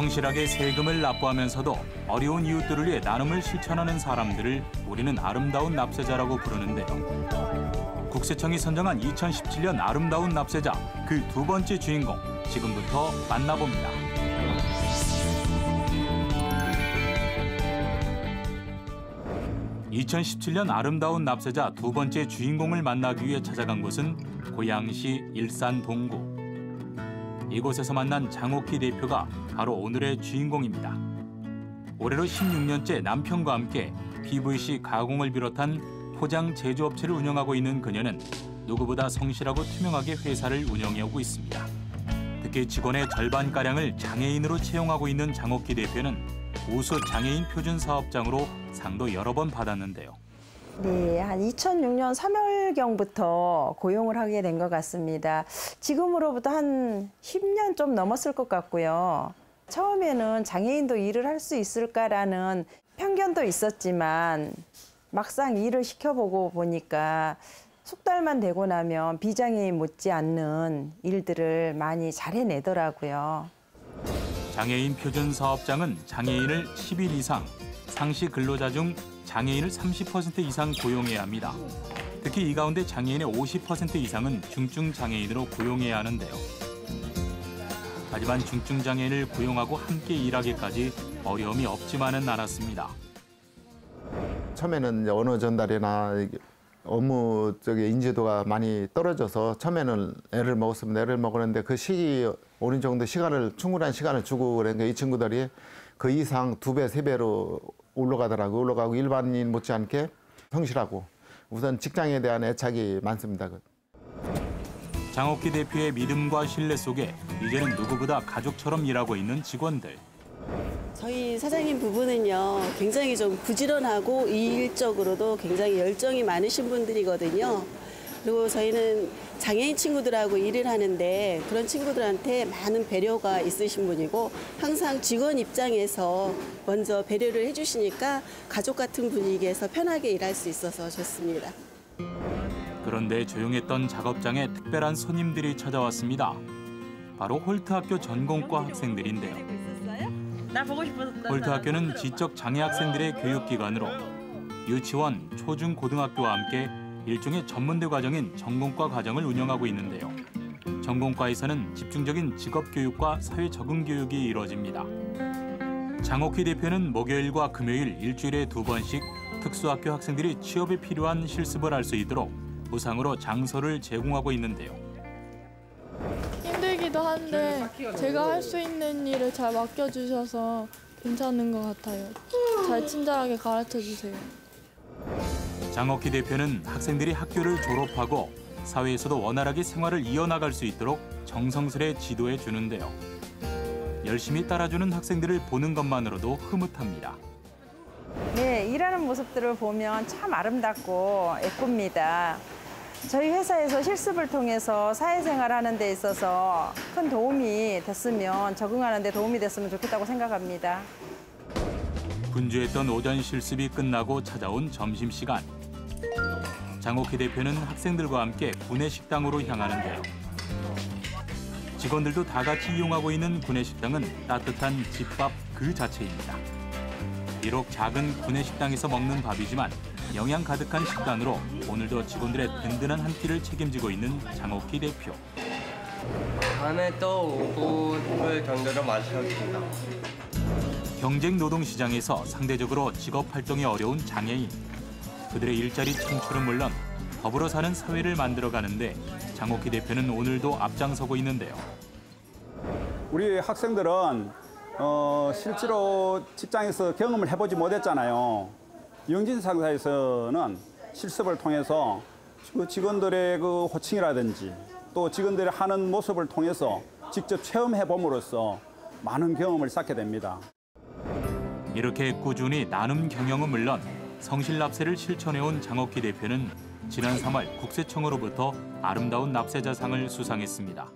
성실하게 세금을 납부하면서도 어려운 이웃들을 위해 나눔을 실천하는 사람들을 우리는 아름다운 납세자라고 부르는데요. 국세청이 선정한 2017년 아름다운 납세자 그 두 번째 주인공 지금부터 만나봅니다. (2017년) 아름다운 납세자 두 번째 주인공을 만나기 위해 찾아간 곳은 고양시 일산 동구. 이곳에서 만난 장옥희 대표가 바로 오늘의 주인공입니다. 올해로 16년째 남편과 함께 PVC 가공을 비롯한 포장 제조업체를 운영하고 있는 그녀는 누구보다 성실하고 투명하게 회사를 운영해오고 있습니다. 특히 직원의 절반가량을 장애인으로 채용하고 있는 장옥희 대표는 우수 장애인 표준 사업장으로 상도 여러 번 받았는데요. 네, 한 2006년 3월경부터 고용을 하게 된 것 같습니다. 지금으로부터 한 10년 좀 넘었을 것 같고요. 처음에는 장애인도 일을 할 수 있을까라는 편견도 있었지만 막상 일을 시켜보고 보니까 석 달만 되고 나면 비장애인 못지않는 일들을 많이 잘 해내더라고요. 장애인 표준 사업장은 장애인을 10일 이상, 상시 근로자 중 장애인을 30% 이상 고용해야 합니다. 특히 이 가운데 장애인의 50% 이상은 중증 장애인으로 고용해야 하는데요. 하지만 중증 장애인을 고용하고 함께 일하기까지 어려움이 없지만은 않았습니다. 처음에는 언어 전달이나 업무 쪽의 인지도가 많이 떨어져서 처음에는 애를 먹었는데 그 시기 어느 정도 충분한 시간을 주고 그러니까 이 친구들이 그 이상 2배, 3배로 올라가고 일반인 못지않게 성실하고 우선 직장에 대한 애착이 많습니다. 장옥희 대표의 믿음과 신뢰 속에 이제는 누구보다 가족처럼 일하고 있는 직원들. 저희 사장님 부부는요, 굉장히 좀 부지런하고 일적으로도 굉장히 열정이 많으신 분들이거든요. 그리고 저희는 장애인 친구들하고 일을 하는데 그런 친구들한테 많은 배려가 있으신 분이고 항상 직원 입장에서 먼저 배려를 해주시니까 가족 같은 분위기에서 편하게 일할 수 있어서 좋습니다. 그런데 조용했던 작업장에 특별한 손님들이 찾아왔습니다. 바로 홀트학교 전공과 학생들인데요. 홀트 학교는 지적 장애 학생들의 교육기관으로 유치원, 초중, 고등학교와 함께 일종의 전문대 과정인 전공과 과정을 운영하고 있는데요. 전공과에서는 집중적인 직업교육과 사회 적응 교육이 이루어집니다. 장옥희 대표는 목요일과 금요일 일주일에 2번씩 특수학교 학생들이 취업에 필요한 실습을 할 수 있도록 무상으로 장소를 제공하고 있는데요. 힘들기도 한데 제가 할 수 있는 일을 잘 맡겨주셔서 괜찮은 것 같아요. 잘 친절하게 가르쳐주세요. 장옥희 대표는 학생들이 학교를 졸업하고 사회에서도 원활하게 생활을 이어나갈 수 있도록 정성스레 지도해 주는데요. 열심히 따라주는 학생들을 보는 것만으로도 흐뭇합니다. 네, 일하는 모습들을 보면 참 아름답고 예쁩니다. 저희 회사에서 실습을 통해서 사회생활하는 데 있어서 큰 도움이 됐으면, 적응하는 데 도움이 됐으면 좋겠다고 생각합니다. 분주했던 오전 실습이 끝나고 찾아온 점심시간. 장옥희 대표는 학생들과 함께 구내식당으로 향하는데요. 직원들도 다 같이 이용하고 있는 구내식당은 따뜻한 집밥 그 자체입니다. 비록 작은 구내식당에서 먹는 밥이지만 영양 가득한 식단으로 오늘도 직원들의 든든한 한 끼를 책임지고 있는 장옥희 대표. 다음에 또 오고 싶을 정도로 맛있었습니다. 경쟁 노동시장에서 상대적으로 직업 활동이 어려운 장애인. 그들의 일자리 창출은 물론 더불어 사는 사회를 만들어가는데 장옥희 대표는 오늘도 앞장서고 있는데요. 우리 학생들은 실제로 직장에서 경험을 해보지 못했잖아요. 영진 상사에서는 실습을 통해서 그 직원들의 그 호칭이라든지 또 직원들이 하는 모습을 통해서 직접 체험해 봄으로써 많은 경험을 쌓게 됩니다. 이렇게 꾸준히 나눔 경영은 물론 성실 납세를 실천해온 장옥희 대표는 지난 3월 국세청으로부터 아름다운 납세자상을 수상했습니다.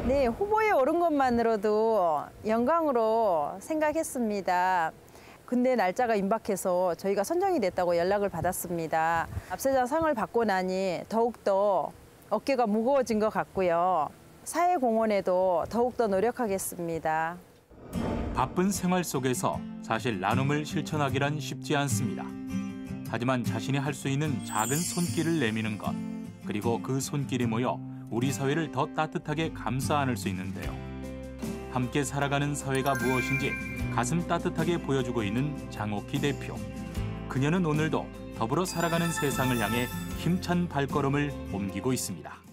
네, 후보에 오른 것만으로도 영광으로 생각했습니다. 근데 날짜가 임박해서 저희가 선정이 됐다고 연락을 받았습니다. 납세자상을 받고 나니 더욱더 어깨가 무거워진 것 같고요. 사회공헌에도 더욱더 노력하겠습니다. 바쁜 생활 속에서 사실 나눔을 실천하기란 쉽지 않습니다. 하지만 자신이 할 수 있는 작은 손길을 내미는 것, 그리고 그 손길이 모여 우리 사회를 더 따뜻하게 감싸 안을 수 있는데요. 함께 살아가는 사회가 무엇인지 가슴 따뜻하게 보여주고 있는 장옥희 대표. 그녀는 오늘도 더불어 살아가는 세상을 향해 힘찬 발걸음을 옮기고 있습니다.